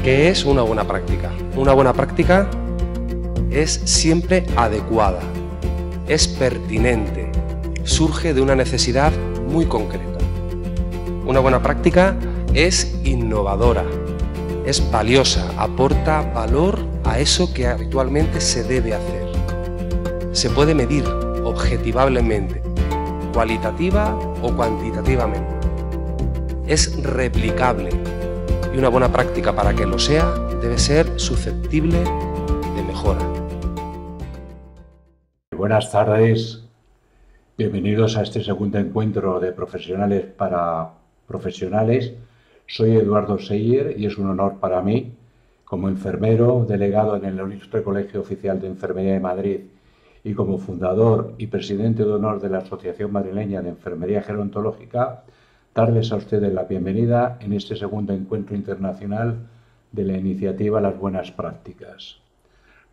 ¿Qué es una buena práctica? Una buena práctica es siempre adecuada, es pertinente, surge de una necesidad muy concreta. Una buena práctica es innovadora, es valiosa, aporta valor a eso que habitualmente se debe hacer. Se puede medir objetivablemente, cualitativa o cuantitativamente. Es replicable y una buena práctica, para que lo sea, debe ser susceptible de mejora. Buenas tardes, bienvenidos a este segundo encuentro de profesionales para profesionales. Soy Eduardo Seyer y es un honor para mí, como enfermero delegado en el Ilustre Colegio Oficial de Enfermería de Madrid y como fundador y presidente de honor de la Asociación Madrileña de Enfermería Gerontológica, darles a ustedes la bienvenida en este segundo encuentro internacional de la iniciativa Las Buenas Prácticas.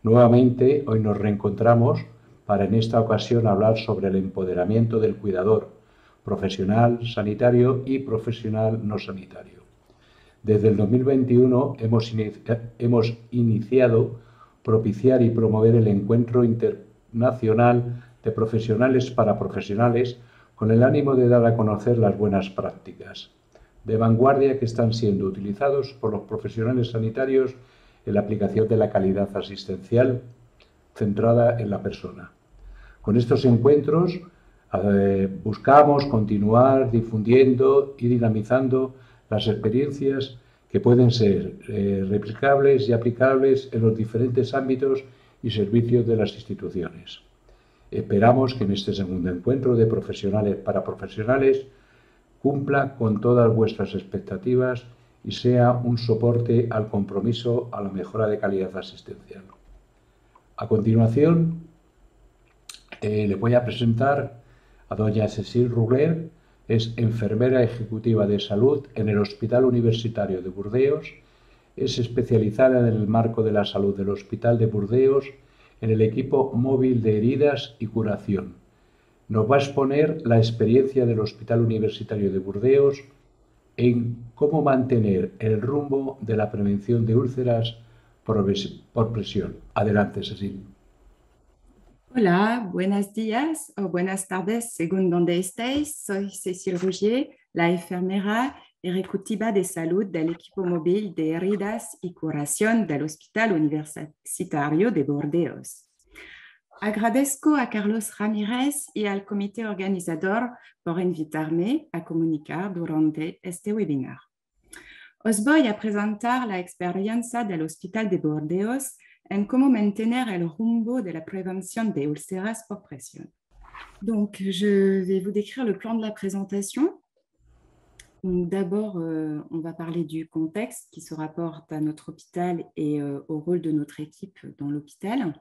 Nuevamente, hoy nos reencontramos para en esta ocasión hablar sobre el empoderamiento del cuidador, profesional sanitario y profesional no sanitario. Desde el 2021 hemos iniciado propiciar y promover el encuentro internacional de profesionales para profesionales con el ánimo de dar a conocer las buenas prácticas de vanguardia que están siendo utilizados por los profesionales sanitarios en la aplicación de la calidad asistencial centrada en la persona. Con estos encuentros buscamos continuar difundiendo y dinamizando las experiencias que pueden ser replicables y aplicables en los diferentes ámbitos y servicios de las instituciones. Esperamos que en este segundo encuentro de profesionales para profesionales cumpla con todas vuestras expectativas y sea un soporte al compromiso a la mejora de calidad asistencial. A continuación, le voy a presentar a doña Cécile Rouler. Es enfermera ejecutiva de salud en el Hospital Universitario de Burdeos. Es especializada en el marco de la salud del Hospital de Burdeos en el equipo móvil de heridas y curación. Nos va a exponer la experiencia del Hospital Universitario de Burdeos en cómo mantener el rumbo de la prevención de úlceras por presión. Adelante, Cécile. Hola, buenos días o buenas tardes, según donde estéis. Soy Cécile Rougier, la enfermera ejecutiva de salud del equipo móvil de heridas y curación del Hospital Universitario de Burdeos. Agradezco a Carlos Ramírez y al comité organizador por invitarme a comunicar durante este webinar. Os voy a presentar la experiencia del Hospital de Burdeos en cómo mantener el rumbo de la prévention des úlceras por pression. Donc, je vais vous décrire le plan de la présentation. D'abord, on va parler du contexte qui se rapporte à notre hôpital et au rôle de notre équipe dans l'hôpital.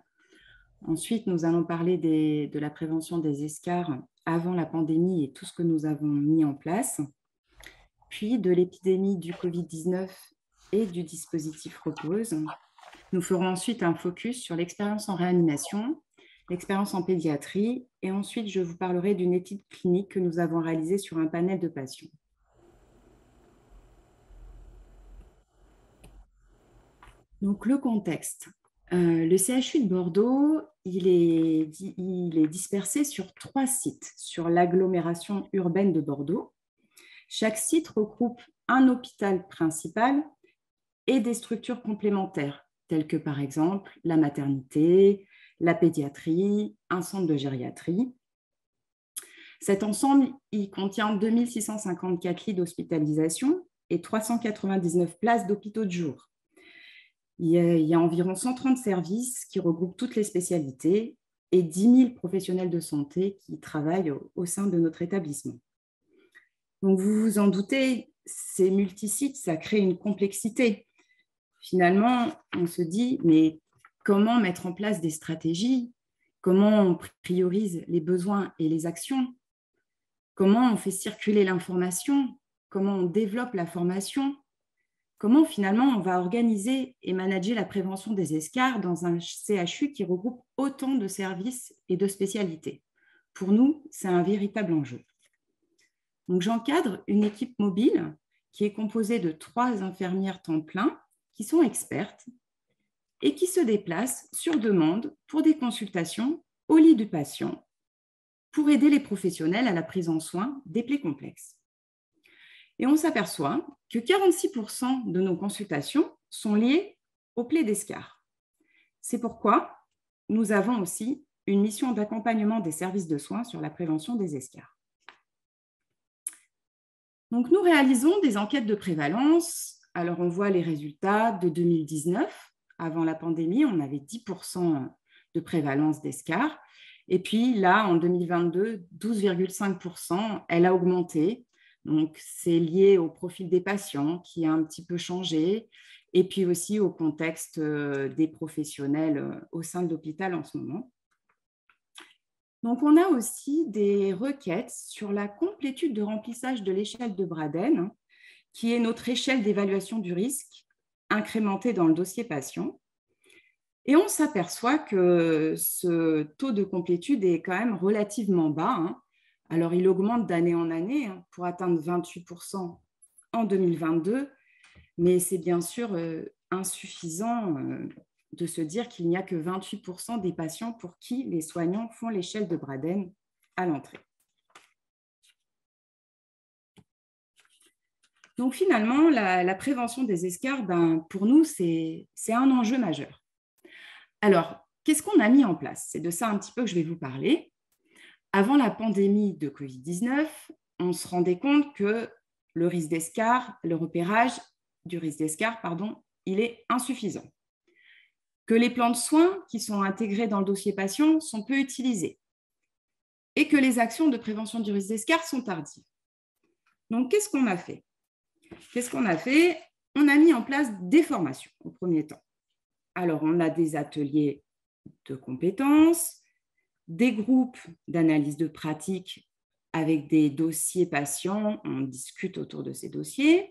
Ensuite, nous allons parler de la prévention des escarres avant la pandémie et tout ce que nous avons mis en place. Puis de l'épidémie du Covid-19 et du dispositif Repose. Nous ferons ensuite un focus sur l'expérience en réanimation, l'expérience en pédiatrie, et ensuite je vous parlerai d'une étude clinique que nous avons réalisée sur un panel de patients. Donc le contexte. Le CHU de Bordeaux, il est dispersé sur 3 sites sur l'agglomération urbaine de Bordeaux. Chaque site regroupe un hôpital principal et des structures complémentaires, telles que par exemple la maternité, la pédiatrie, un centre de gériatrie. Cet ensemble, il contient 2654 lits d'hospitalisation et 399 places d'hôpitaux de jour. Il y a environ 130 services qui regroupent toutes les spécialités et 10 000 professionnels de santé qui travaillent au sein de notre établissement. Donc, vous vous en doutez, ces multisites, ça crée une complexité. Finalement, on se dit, mais comment mettre en place des stratégies? Comment on priorise les besoins et les actions? Comment on fait circuler l'information? Comment on développe la formation? Comment finalement on va organiser et manager la prévention des escarres dans un CHU qui regroupe autant de services et de spécialités? Pour nous, c'est un véritable enjeu. Donc, j'encadre une équipe mobile qui est composée de 3 infirmières temps plein qui sont expertes et qui se déplacent sur demande pour des consultations au lit du patient pour aider les professionnels à la prise en soin des plaies complexes. Et on s'aperçoit que 46% de nos consultations sont liées aux plaies d'escar. C'est pourquoi nous avons aussi une mission d'accompagnement des services de soins sur la prévention des escars. Donc, nous réalisons des enquêtes de prévalence. Alors, on voit les résultats de 2019. Avant la pandémie, on avait 10% de prévalence d'escar. Et puis là, en 2022, 12,5%, elle a augmenté. Donc, c'est lié au profil des patients qui a un petit peu changé et puis aussi au contexte des professionnels au sein de l'hôpital en ce moment. Donc, on a aussi des requêtes sur la complétude de remplissage de l'échelle de Braden, qui est notre échelle d'évaluation du risque incrémentée dans le dossier patient. Et on s'aperçoit que ce taux de complétude est quand même relativement bas. Alors, il augmente d'année en année pour atteindre 28% en 2022, mais c'est bien sûr insuffisant de se dire qu'il n'y a que 28% des patients pour qui les soignants font l'échelle de Braden à l'entrée. Donc finalement, la prévention des escars, pour nous, c'est un enjeu majeur. Alors, qu'est-ce qu'on a mis en place? C'est de ça un petit peu que je vais vous parler. Avant la pandémie de Covid-19, on se rendait compte que le risque d'escar, le repérage du risque d'escar, il est insuffisant. Que les plans de soins qui sont intégrés dans le dossier patient sont peu utilisés et que les actions de prévention du risque d'escar sont tardives. Donc, qu'est-ce qu'on a fait? On a mis en place des formations au premier temps. Alors, on a des ateliers de compétences, des groupes d'analyse de pratique avec des dossiers patients, on discute autour de ces dossiers.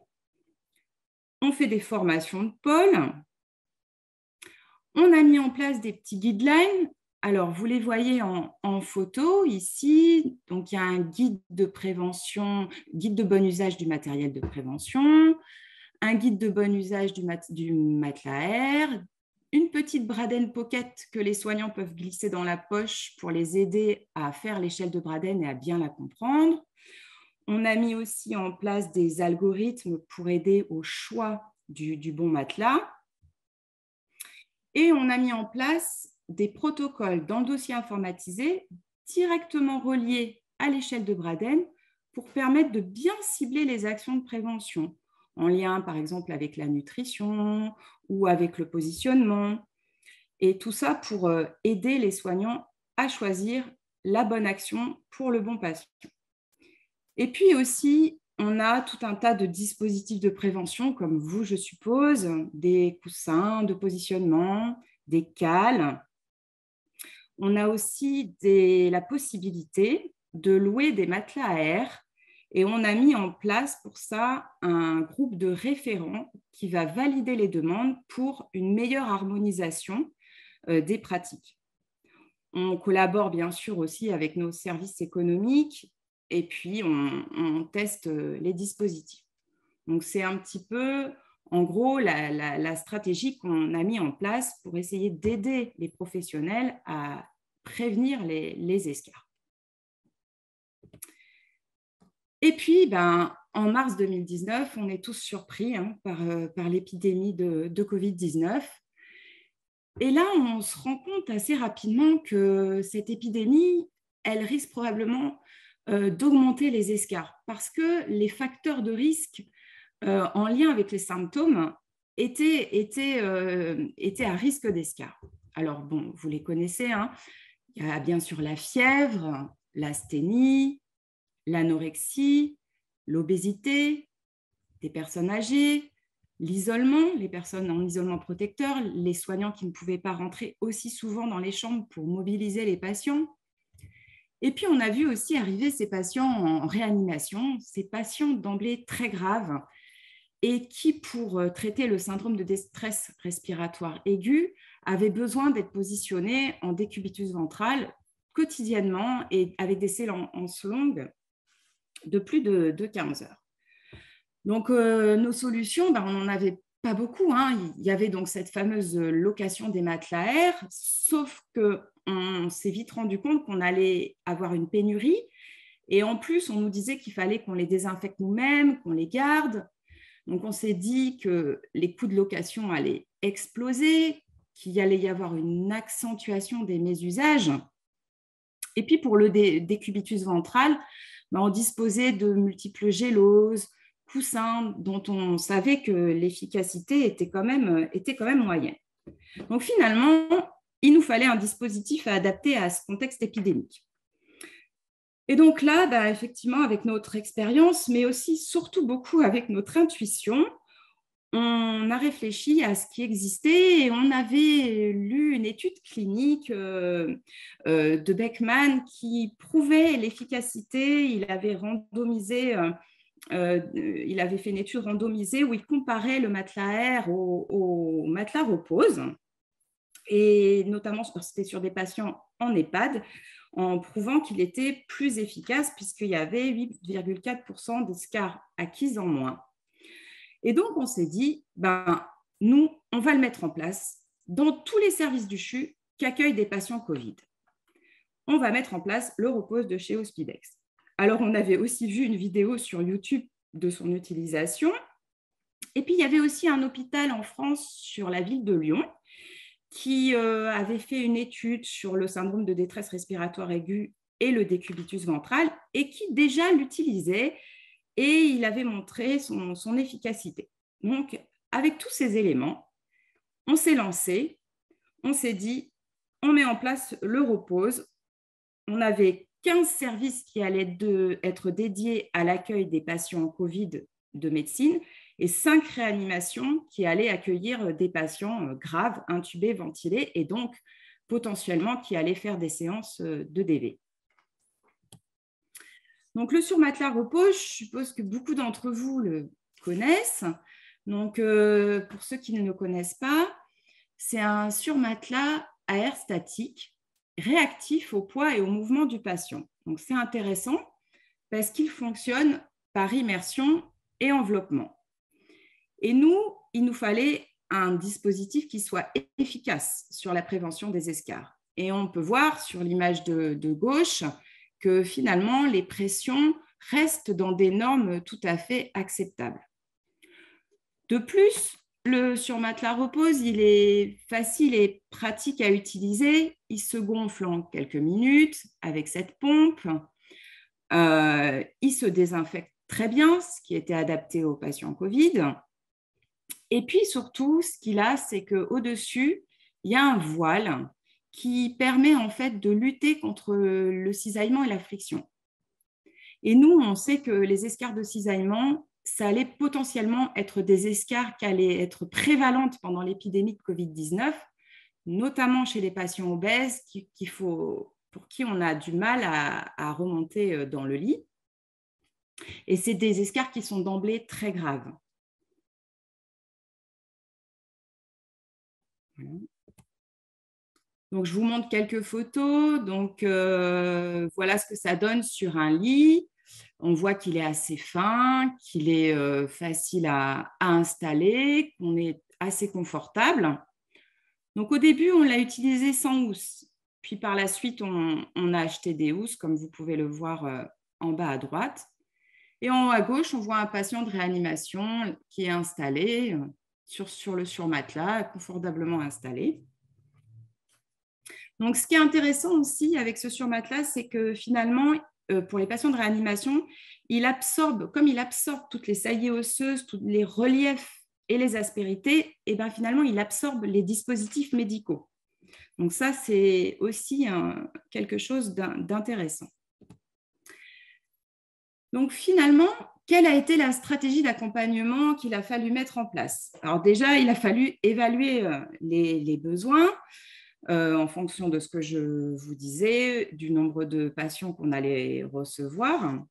On fait des formations de pôle. On a mis en place des petits guidelines. Alors, vous les voyez en photo ici. Donc, il y a un guide de prévention, guide de bon usage du matériel de prévention, un guide de bon usage du matelas à air, une petite Braden Pocket que les soignants peuvent glisser dans la poche pour les aider à faire l'échelle de Braden et à bien la comprendre. On a mis aussi en place des algorithmes pour aider au choix du bon matelas. Et on a mis en place des protocoles dans le dossier informatisé directement reliés à l'échelle de Braden pour permettre de bien cibler les actions de prévention, en lien par exemple avec la nutrition ou avec le positionnement. Et tout ça pour aider les soignants à choisir la bonne action pour le bon patient. Et puis aussi, on a tout un tas de dispositifs de prévention, comme vous, je suppose, des coussins de positionnement, des cales. On a aussi la possibilité de louer des matelas à air et on a mis en place pour ça un groupe de référents qui va valider les demandes pour une meilleure harmonisation des pratiques. On collabore bien sûr aussi avec nos services économiques et puis on teste les dispositifs. Donc, c'est un petit peu, en gros, la stratégie qu'on a mis en place pour essayer d'aider les professionnels à prévenir les escars. Et puis, en mars 2019, on est tous surpris par l'épidémie de Covid-19. Et là, on se rend compte assez rapidement que cette épidémie, elle risque probablement d'augmenter les escars parce que les facteurs de risque en lien avec les symptômes étaient à risque d'escar. Alors, bon, vous les connaissez, il y a bien sûr la fièvre, l'asthénie, l'anorexie, l'obésité, des personnes âgées, l'isolement, les personnes en isolement protecteur, les soignants qui ne pouvaient pas rentrer aussi souvent dans les chambres pour mobiliser les patients. Et puis, on a vu aussi arriver ces patients en réanimation, ces patients d'emblée très graves et qui, pour traiter le syndrome de détresse respiratoire aiguë, avaient besoin d'être positionnés en décubitus ventral quotidiennement et avec des séances longues de plus de 15 heures. Donc, nos solutions, on en avait pas beaucoup, hein. Il y avait donc cette fameuse location des matelas à air, sauf qu'on s'est vite rendu compte qu'on allait avoir une pénurie. Et en plus, on nous disait qu'il fallait qu'on les désinfecte nous-mêmes, qu'on les garde. Donc, on s'est dit que les coûts de location allaient exploser, qu'il allait y avoir une accentuation des mésusages. Et puis, pour le décubitus ventral, on disposait de multiples géloses, coussins, dont on savait que l'efficacité était quand même moyenne. Donc, finalement, il nous fallait un dispositif adapté à ce contexte épidémique. Et donc là, effectivement, avec notre expérience, mais aussi surtout beaucoup avec notre intuition, on a réfléchi à ce qui existait et on avait lu une étude clinique de Beckman qui prouvait l'efficacité. Il avait fait une étude randomisée où il comparait le matelas à air au matelas repose, et notamment c'était sur des patients en EHPAD, en prouvant qu'il était plus efficace puisqu'il y avait 8,4% d'escarres acquises en moins. Et donc, on s'est dit, nous, on va le mettre en place dans tous les services du CHU qui accueillent des patients Covid. On va mettre en place le repose de chez Hospidex. Alors, on avait aussi vu une vidéo sur YouTube de son utilisation. Et puis, il y avait aussi un hôpital en France sur la ville de Lyon qui avait fait une étude sur le syndrome de détresse respiratoire aiguë et le décubitus ventral et qui déjà l'utilisait. Et il avait montré son efficacité. Donc, avec tous ces éléments, on s'est lancé, on s'est dit, on met en place le repose. On avait 15 services qui allaient être dédiés à l'accueil des patients Covid de médecine et 5 réanimations qui allaient accueillir des patients graves, intubés, ventilés et donc potentiellement qui allaient faire des séances de DV. Donc, le surmatelas repose, je suppose que beaucoup d'entre vous le connaissent. Donc, pour ceux qui ne le connaissent pas, c'est un surmatelas à air statique, réactif au poids et au mouvement du patient. Donc, c'est intéressant parce qu'il fonctionne par immersion et enveloppement. Et nous, il nous fallait un dispositif qui soit efficace sur la prévention des escarres. Et on peut voir sur l'image de gauche que finalement, les pressions restent dans des normes tout à fait acceptables. De plus, le surmatelas repose, il est facile et pratique à utiliser. Il se gonfle en quelques minutes avec cette pompe. Il se désinfecte très bien, ce qui était adapté aux patients Covid. Et puis surtout, ce qu'il a, c'est qu'au-dessus, il y a un voile qui permet en fait de lutter contre le cisaillement et la friction. Et nous, on sait que les escarres de cisaillement, ça allait potentiellement être des escarres qui allaient être prévalentes pendant l'épidémie de Covid-19, notamment chez les patients obèses pour qui on a du mal à remonter dans le lit. Et c'est des escarres qui sont d'emblée très graves. Voilà. Donc, je vous montre quelques photos. Donc, voilà ce que ça donne sur un lit. On voit qu'il est assez fin, qu'il est facile à installer, qu'on est assez confortable. Donc, au début, on l'a utilisé sans housse. Puis, par la suite, on a acheté des housses, comme vous pouvez le voir en bas à droite. Et en haut à gauche, on voit un patient de réanimation qui est installé sur le surmatelas, confortablement installé. Donc, ce qui est intéressant aussi avec ce surmatelas, c'est que finalement, pour les patients de réanimation, comme il absorbe toutes les saillies osseuses, tous les reliefs et les aspérités, et bien finalement, il absorbe les dispositifs médicaux. Donc ça, c'est aussi quelque chose d'intéressant. Donc finalement, quelle a été la stratégie d'accompagnement qu'il a fallu mettre en place? Alors déjà, il a fallu évaluer les besoins, en fonction de ce que je vous disais, du nombre de patients qu'on allait recevoir.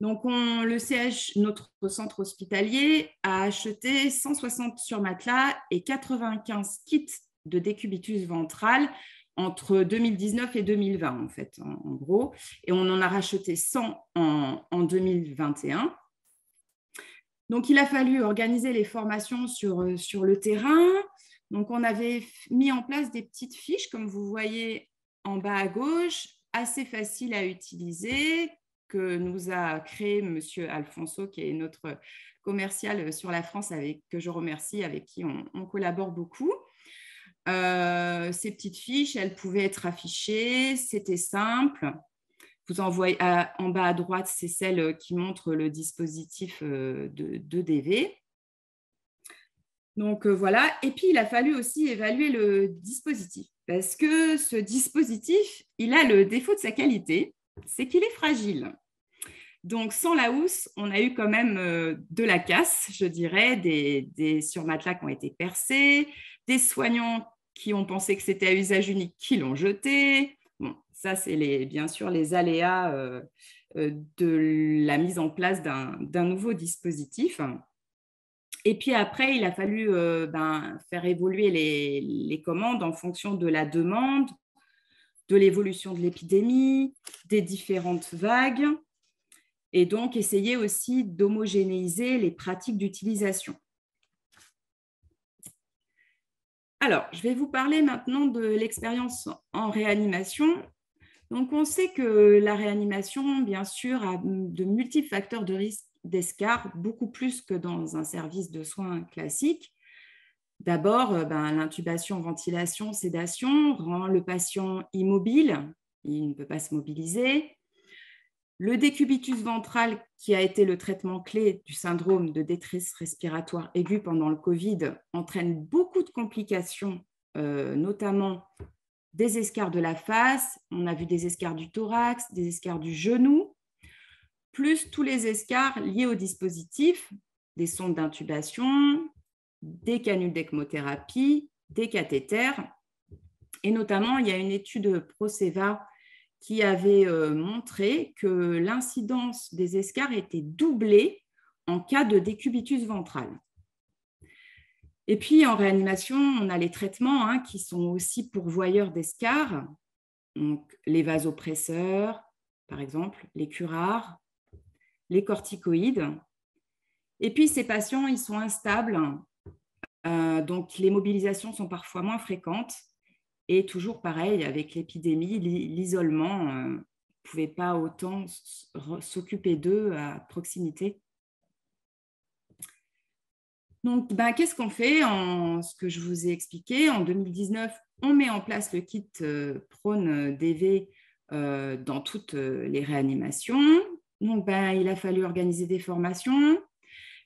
Donc, notre centre hospitalier a acheté 160 surmatelas et 95 kits de décubitus ventral entre 2019 et 2020, en fait, en gros. Et on en a racheté 100 en 2021. Donc, il a fallu organiser les formations sur le terrain. Donc, on avait mis en place des petites fiches, comme vous voyez en bas à gauche, assez faciles à utiliser, que nous a créé M. Alfonso, qui est notre commercial sur la France, que je remercie, avec qui on collabore beaucoup. Ces petites fiches, elles pouvaient être affichées, c'était simple. Vous en voyez en bas à droite, c'est celle qui montre le dispositif de DV. Donc voilà, et puis il a fallu aussi évaluer le dispositif, parce que ce dispositif, il a le défaut de sa qualité, c'est qu'il est fragile. Donc sans la housse, on a eu quand même de la casse, je dirais, des surmatelas qui ont été percés, des soignants qui ont pensé que c'était à usage unique, qui l'ont jeté. Bon, ça, c'est bien sûr les aléas de la mise en place d'un nouveau dispositif. Et puis après, il a fallu faire évoluer les commandes en fonction de la demande, de l'évolution de l'épidémie, des différentes vagues, et donc essayer aussi d'homogénéiser les pratiques d'utilisation. Alors, je vais vous parler maintenant de l'expérience en réanimation. Donc, on sait que la réanimation, bien sûr, a de multiples facteurs de risque d'escarre, beaucoup plus que dans un service de soins classique. D'abord, l'intubation, ventilation, sédation rend le patient immobile, il ne peut pas se mobiliser. Le décubitus ventral, qui a été le traitement clé du syndrome de détresse respiratoire aiguë pendant le Covid, entraîne beaucoup de complications, notamment des escarres de la face. On a vu des escarres du thorax, des escarres du genou, plus tous les escarres liés au dispositif, des sondes d'intubation, des canules d'ECMO-thérapie, des cathéters. Et notamment, il y a une étude Proceva qui avait montré que l'incidence des escarres était doublée en cas de décubitus ventral. Et puis, en réanimation, on a les traitements qui sont aussi pourvoyeurs d'escarres, donc les vasopresseurs, par exemple, les curares, les corticoïdes. Et puis, ces patients, ils sont instables, donc les mobilisations sont parfois moins fréquentes. Et toujours pareil, avec l'épidémie, l'isolement ne pouvait pas autant s'occuper d'eux à proximité. Donc, qu'est-ce qu'on fait ce que je vous ai expliqué, en 2019, on met en place le kit Prône DV dans toutes les réanimations. Donc, il a fallu organiser des formations.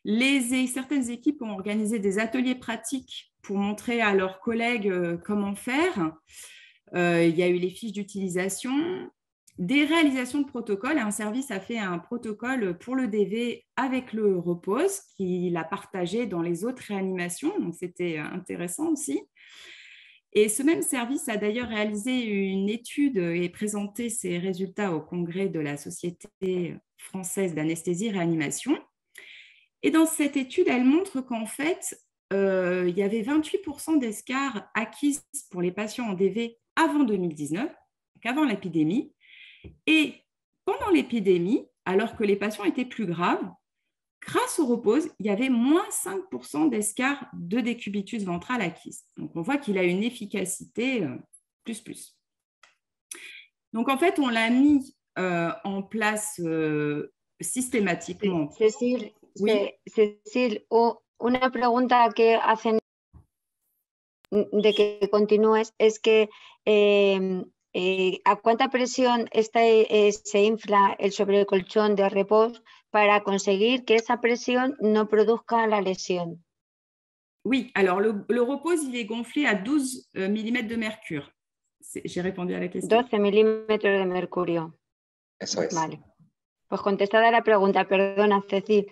Certaines équipes ont organisé des ateliers pratiques pour montrer à leurs collègues comment faire. Il y a eu les fiches d'utilisation, des réalisations de protocoles. Un service a fait un protocole pour le DV avec le repose, qu'il a partagé dans les autres réanimations. Donc, c'était intéressant aussi. Et ce même service a d'ailleurs réalisé une étude et présenté ses résultats au congrès de la Société française d'anesthésie et réanimation. Et dans cette étude, elle montre qu'en fait, il y avait 28% d'escarres acquises pour les patients en DV avant 2019, donc avant l'épidémie. Et pendant l'épidémie, alors que les patients étaient plus graves, grâce au repose, il y avait moins 5% d'escarres de décubitus ventral acquises. Donc, on voit qu'il a une efficacité plus. Donc, en fait, on l'a mis en place systématiquement. Cécile, oui. Cécile, una pregunta que hacen de que continúes es que ¿a cuánta presión se infla el sobrecolchón de reposo para conseguir que esa presión no produzca la lesión? Oui, alors le repose, il est gonflé à 12 mm de mercure. J'ai répondu à la question. 12 milímetros de mercurio. Eso es. Vale. Pues contestada la pregunta, perdona, Cécile.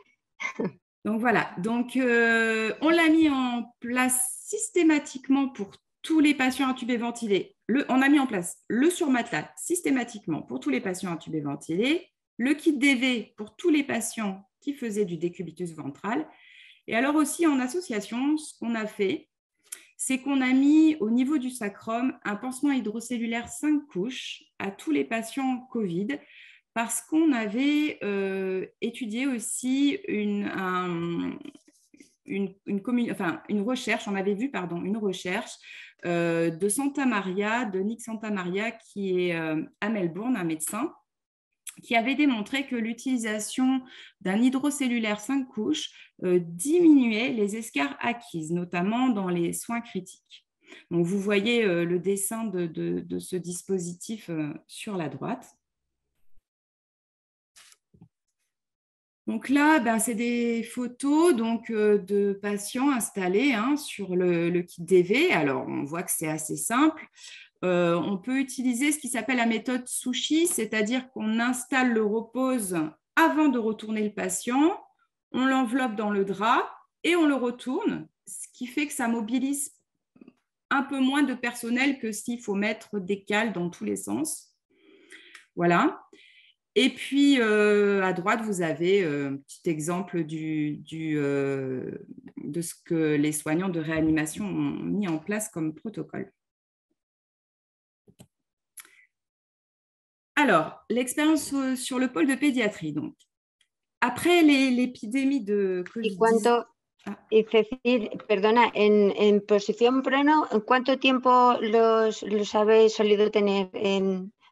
Donc voilà, donc on l'a mis en place systématiquement pour tous les patients intubés ventilés. On a mis en place le surmatelas systématiquement pour tous les patients intubés ventilés, le kit DV pour tous les patients qui faisaient du décubitus ventral. Et alors aussi en association, ce qu'on a fait, c'est qu'on a mis au niveau du sacrum un pansement hydrocellulaire 5 couches à tous les patients Covid, parce qu'on avait étudié aussi une recherche, on avait vu, pardon, une recherche de Santa Maria, de Nick Santa Maria, qui est à Melbourne, un médecin, qui avait démontré que l'utilisation d'un hydrocellulaire 5 couches diminuait les escarres acquises, notamment dans les soins critiques. Donc, vous voyez le dessin de ce dispositif sur la droite. Donc là, ben, c'est des photos donc, de patients installés sur le kit DV. Alors, on voit que c'est assez simple. On peut utiliser ce qui s'appelle la méthode Sushi, c'est-à-dire qu'on installe le repose avant de retourner le patient, on l'enveloppe dans le drap et on le retourne, ce qui fait que ça mobilise un peu moins de personnel que s'il faut mettre des cales dans tous les sens. Voilà. Et puis, à droite, vous avez un petit exemple de ce que les soignants de réanimation ont mis en place comme protocole. Alors, l'expérience sur le pôle de pédiatrie. Donc, après l'épidémie de Covid-19... Es decir, perdona, en posición prono, ¿cuánto tiempo los habéis solido tener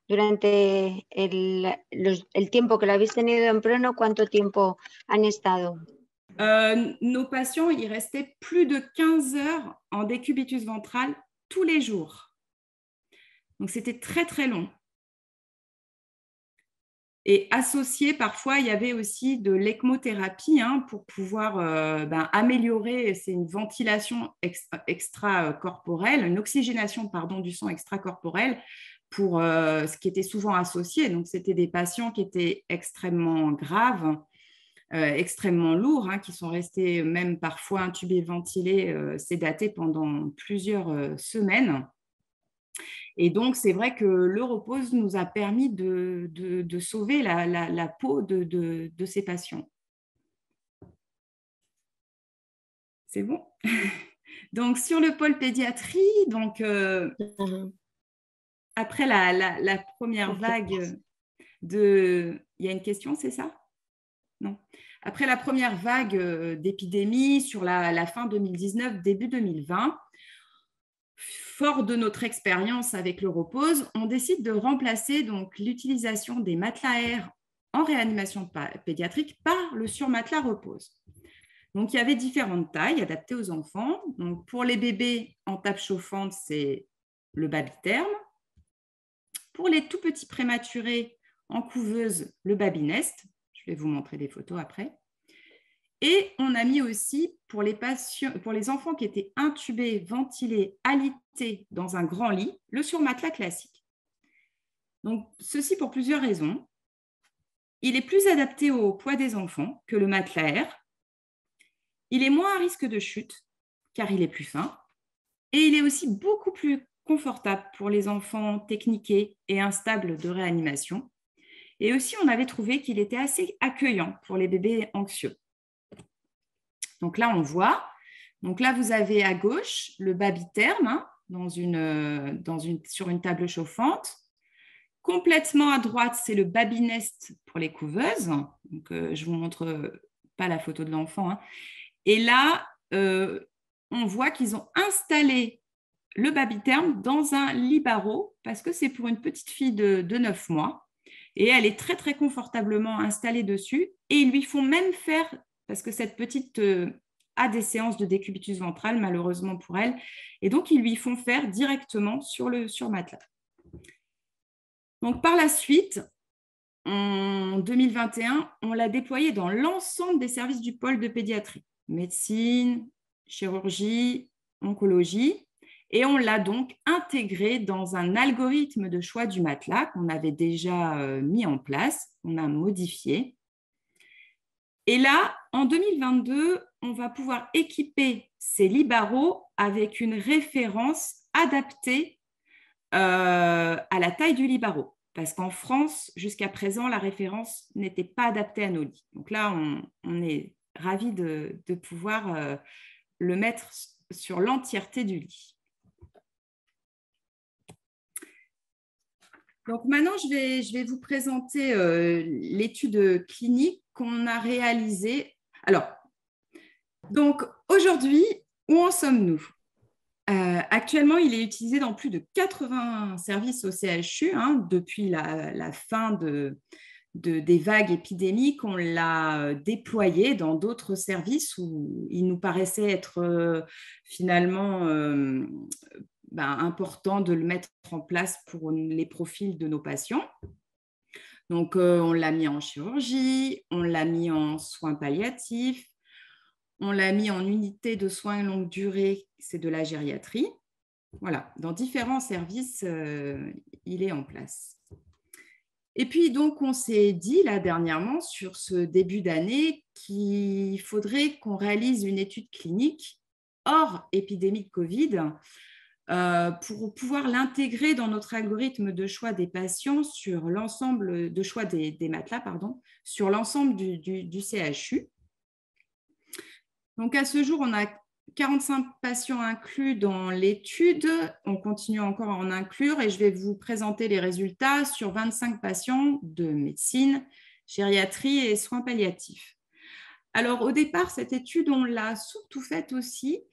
durante el tiempo que lo habéis tenido en prono? ¿Cuánto tiempo han estado? Nos patients, ils restaient plus de 15 heures en décubitus ventral tous les jours. Donc, c'était très, très long. Et associé, parfois, il y avait aussi de l'ECMO-thérapie pour pouvoir améliorer, c'est une ventilation extracorporelle, une oxygénation du sang extracorporel pour ce qui était souvent associé. Donc, c'était des patients qui étaient extrêmement graves, extrêmement lourds, qui sont restés même parfois intubés, ventilés, sédatés pendant plusieurs semaines. Et donc, c'est vrai que le repose nous a permis de sauver la peau de ces patients. C'est bon? Donc, sur le pôle pédiatrie, donc, après la première vague de... Il y a une question, c'est ça? Non. Après la première vague d'épidémie sur la fin 2019, début 2020, fort de notre expérience avec le repose, on décide de remplacer donc l'utilisation des matelas air en réanimation pédiatrique par le surmatelas repose. Donc, il y avait différentes tailles adaptées aux enfants. Donc, pour les bébés en table chauffante, c'est le babytherm. Pour les tout petits prématurés en couveuse, le babynest. Je vais vous montrer des photos après. Et on a mis aussi pour les enfants qui étaient intubés, ventilés, alités dans un grand lit, le surmatelas classique. Donc, ceci pour plusieurs raisons. Il est plus adapté au poids des enfants que le matelas air. Il est moins à risque de chute, car il est plus fin. Et il est aussi beaucoup plus confortable pour les enfants techniqués et instables de réanimation. Et aussi, on avait trouvé qu'il était assez accueillant pour les bébés anxieux. Donc là, on voit. Donc là, vous avez à gauche le babytherm sur une table chauffante. Complètement à droite, c'est le babynest pour les couveuses. Donc, je ne vous montre pas la photo de l'enfant. Et là, on voit qu'ils ont installé le babytherm dans un lit barreau parce que c'est pour une petite fille de 9 mois. Et elle est très, très confortablement installée dessus. Et ils lui font même faire... parce que cette petite a des séances de décubitus ventral, malheureusement pour elle. Et donc, ils lui font faire directement sur le surmatelas. Donc, par la suite, en 2021, on l'a déployé dans l'ensemble des services du pôle de pédiatrie. Médecine, chirurgie, oncologie. Et on l'a donc intégré dans un algorithme de choix du matelas qu'on avait déjà mis en place, qu'on a modifié. Et là, en 2022, on va pouvoir équiper ces lits barreaux avec une référence adaptée à la taille du lit barreau. Parce qu'en France, jusqu'à présent, la référence n'était pas adaptée à nos lits. Donc là, on est ravis de pouvoir le mettre sur l'entièreté du lit. Donc maintenant, je vais vous présenter l'étude clinique qu'on a réalisée. Alors, donc aujourd'hui, où en sommes-nous? Actuellement, il est utilisé dans plus de 80 services au CHU depuis la fin des vagues épidémiques. On l'a déployé dans d'autres services où il nous paraissait être finalement important de le mettre en place pour les profils de nos patients. Donc, on l'a mis en chirurgie, on l'a mis en soins palliatifs, on l'a mis en unité de soins longue durée, c'est de la gériatrie. Voilà, dans différents services, il est en place. Et puis, donc, on s'est dit, là, dernièrement, sur ce début d'année, qu'il faudrait qu'on réalise une étude clinique hors épidémie de Covid pour pouvoir l'intégrer dans notre algorithme de choix des patients sur l'ensemble de choix des matelas, sur l'ensemble du CHU. Donc, à ce jour, on a 45 patients inclus dans l'étude. On continue encore à en inclure et je vais vous présenter les résultats sur 25 patients de médecine, gériatrie et soins palliatifs. Alors, au départ, cette étude, on l'a surtout faite aussi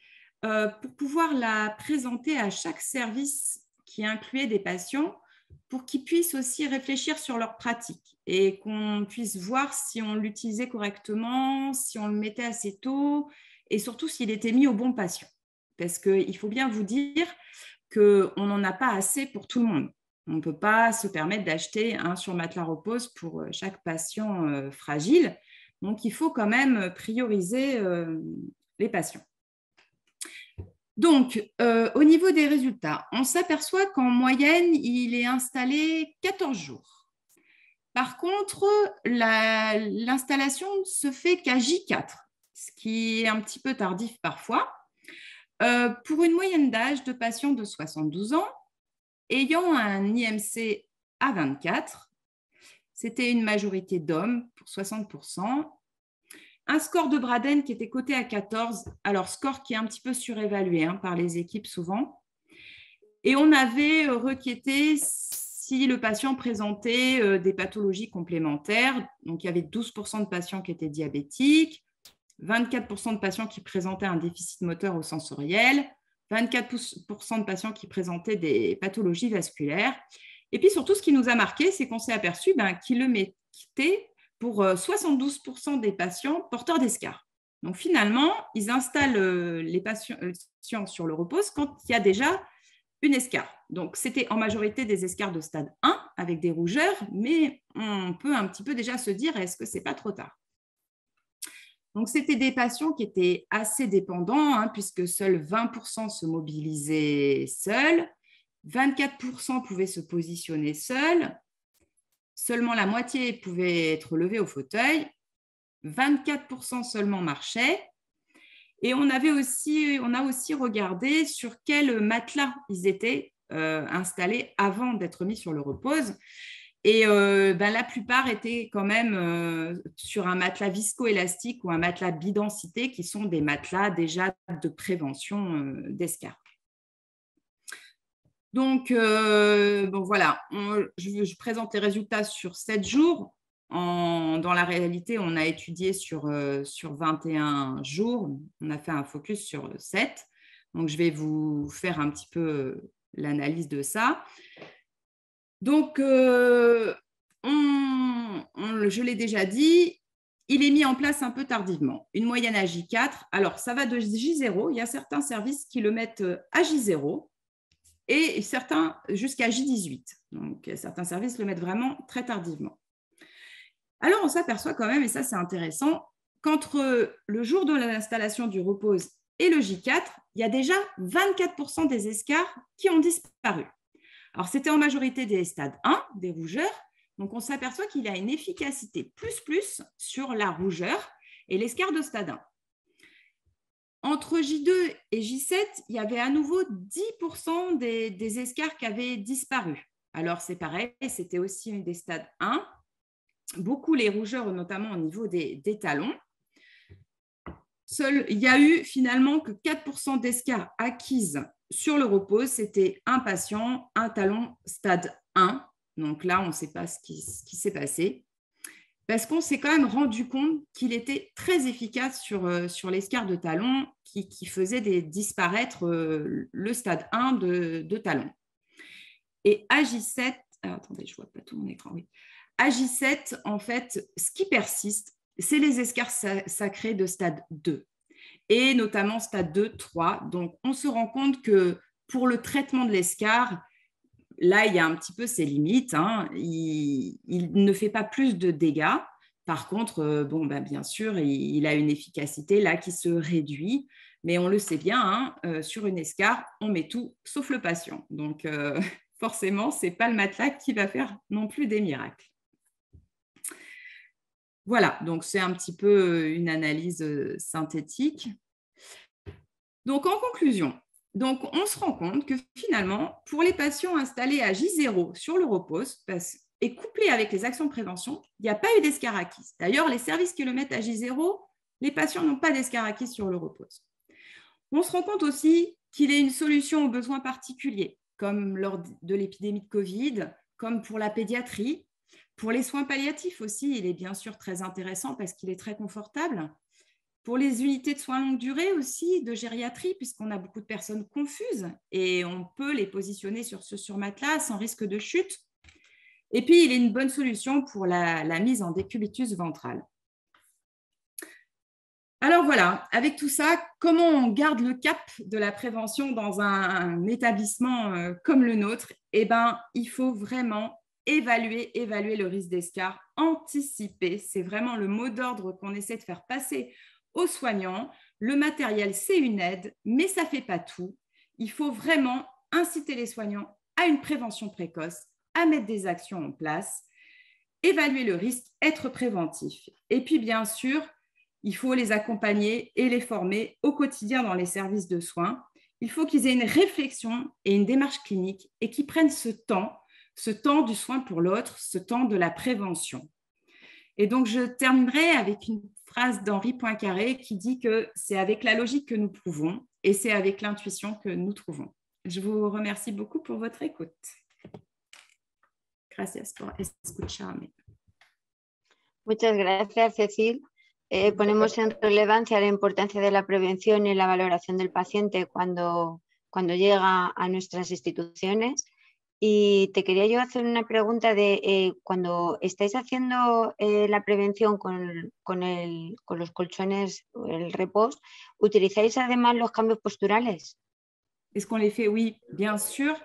pour pouvoir la présenter à chaque service qui incluait des patients pour qu'ils puissent aussi réfléchir sur leur pratique et qu'on puisse voir si on l'utilisait correctement, si on le mettait assez tôt et surtout s'il était mis au bon patient. Parce qu'il faut bien vous dire qu'on n'en a pas assez pour tout le monde. On ne peut pas se permettre d'acheter un sur-matelas repose pour chaque patient fragile. Donc, il faut quand même prioriser les patients. Donc, au niveau des résultats, on s'aperçoit qu'en moyenne, il est installé 14 jours. Par contre, l'installation se fait qu'à J4, ce qui est un petit peu tardif parfois, pour une moyenne d'âge de patients de 72 ans, ayant un IMC à 24, c'était une majorité d'hommes pour 60%, un score de Braden qui était coté à 14, alors score qui est un petit peu surévalué par les équipes souvent. Et on avait requêté si le patient présentait des pathologies complémentaires. Donc, il y avait 12% de patients qui étaient diabétiques, 24% de patients qui présentaient un déficit moteur ou sensoriel, 24% de patients qui présentaient des pathologies vasculaires. Et puis surtout, ce qui nous a marqué, c'est qu'on s'est aperçu qu'il le mettait pour 72% des patients porteurs d'escarres. Donc finalement, ils installent les patients sur le repose quand il y a déjà une escarre. Donc c'était en majorité des escarres de stade 1 avec des rougeurs, mais on peut un petit peu déjà se dire, est-ce que ce n'est pas trop tard? Donc c'était des patients qui étaient assez dépendants, puisque seuls 20% se mobilisaient seuls, 24% pouvaient se positionner seuls, seulement la moitié pouvait être levée au fauteuil, 24% seulement marchaient. Et on a aussi regardé sur quel matelas ils étaient installés avant d'être mis sur le repose. Et la plupart étaient quand même sur un matelas viscoélastique ou un matelas bidensité, qui sont des matelas déjà de prévention d'escarres. Donc, voilà, je présente les résultats sur 7 jours. Dans la réalité, on a étudié sur 21 jours. On a fait un focus sur 7. Donc, je vais vous faire un petit peu l'analyse de ça. Donc, je l'ai déjà dit, il est mis en place un peu tardivement. Une moyenne à J4. Alors, ça va de J0. Il y a certains services qui le mettent à J0. Et certains jusqu'à J18. Donc, certains services le mettent vraiment très tardivement. Alors, on s'aperçoit quand même, et ça c'est intéressant, qu'entre le jour de l'installation du repose et le J4, il y a déjà 24% des escarres qui ont disparu. Alors, c'était en majorité des stades 1, des rougeurs. Donc, on s'aperçoit qu'il y a une efficacité plus sur la rougeur et l'escarre de stade 1. Entre J2 et J7, il y avait à nouveau 10% des escarres qui avaient disparu. Alors, c'est pareil, c'était aussi des stades 1. Beaucoup les rougeurs, notamment au niveau des talons. Il y a eu finalement que 4% d'escarres acquises sur le repos. C'était un patient, un talon stade 1. Donc là, on ne sait pas ce qui s'est passé, parce qu'on s'est quand même rendu compte qu'il était très efficace sur l'escar de talon qui faisait disparaître le stade 1 de talon. Et AJ7, attendez, je ne vois pas tout mon écran, oui. AJ7, en fait, ce qui persiste, c'est les escars sacrés de stade 2, et notamment stade 2, 3. Donc, on se rend compte que pour le traitement de l'escar, là, il y a un petit peu ses limites, hein. Il ne fait pas plus de dégâts. Par contre, bien sûr, il a une efficacité là qui se réduit. Mais on le sait bien, hein, sur une escar, on met tout sauf le patient. Donc, forcément, ce n'est pas le matelas qui va faire non plus des miracles. Voilà, donc c'est un petit peu une analyse synthétique. Donc, en conclusion, donc, on se rend compte que finalement, pour les patients installés à J0 sur le repose et couplés avec les actions de prévention, il n'y a pas eu d'escar acquis. D'ailleurs, les services qui le mettent à J0, les patients n'ont pas d'escar acquis sur le repose. On se rend compte aussi qu'il est une solution aux besoins particuliers, comme lors de l'épidémie de Covid, comme pour la pédiatrie. Pour les soins palliatifs aussi, il est bien sûr très intéressant parce qu'il est très confortable. Pour les unités de soins longue durée aussi, de gériatrie, puisqu'on a beaucoup de personnes confuses et on peut les positionner sur ce surmatelas sans risque de chute. Et puis, il est une bonne solution pour la mise en décubitus ventral. Alors voilà, avec tout ça, comment on garde le cap de la prévention dans un établissement comme le nôtre? Eh bien, il faut vraiment évaluer le risque d'escar, anticiper. C'est vraiment le mot d'ordre qu'on essaie de faire passer aux soignants. Le matériel, c'est une aide, mais ça ne fait pas tout. Il faut vraiment inciter les soignants à une prévention précoce, à mettre des actions en place, évaluer le risque, être préventif. Et puis, bien sûr, il faut les accompagner et les former au quotidien dans les services de soins. Il faut qu'ils aient une réflexion et une démarche clinique et qu'ils prennent ce temps du soin pour l'autre, ce temps de la prévention. Et donc, je terminerai avec une phrase d'Henri Poincaré qui dit que c'est avec la logique que nous prouvons et c'est avec l'intuition que nous trouvons. Je vous remercie beaucoup pour votre écoute. Gracias por escucharme. Muchas gracias, Cecil. Ponemos en relevancia la importancia de la prevención y la valoración del paciente cuando llega a nuestras instituciones. Y te quería yo hacer una pregunta de cuando estáis haciendo la prevención con los colchones, el repos, ¿utilizáis además los cambios posturales? Est-ce qu'on les fait? Oui, bien sûr,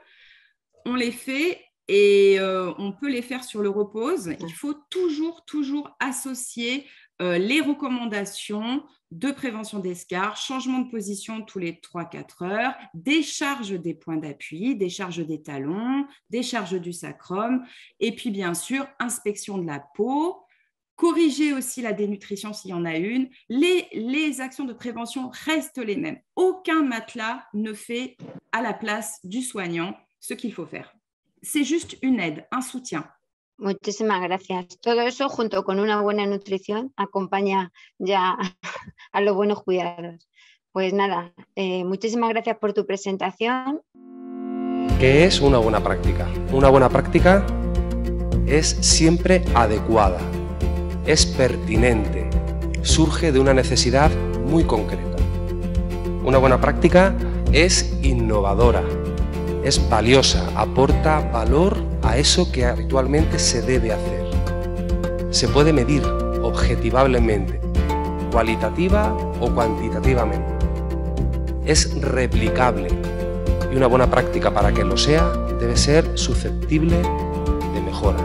on les fait et on peut les faire sur le repose. Il faut toujours associer les recommandations de prévention d'escar, changement de position tous les 3-4 heures, décharge des points d'appui, décharge des talons, décharge du sacrum, et puis bien sûr, inspection de la peau, corriger aussi la dénutrition s'il y en a une. Les actions de prévention restent les mêmes. Aucun matelas ne fait à la place du soignant ce qu'il faut faire. C'est juste une aide, un soutien. Muchísimas gracias. Todo eso, junto con una buena nutrición, acompaña ya a los buenos cuidados. Pues nada, muchísimas gracias por tu presentación. ¿Qué es una buena práctica? Una buena práctica es siempre adecuada, es pertinente, surge de una necesidad muy concreta. Una buena práctica es innovadora, es valiosa, aporta valor a eso que actualmente se debe hacer. Se puede medir objetivablemente, cualitativa o cuantitativamente. Es replicable y una buena práctica, para que lo sea, debe ser susceptible de mejora.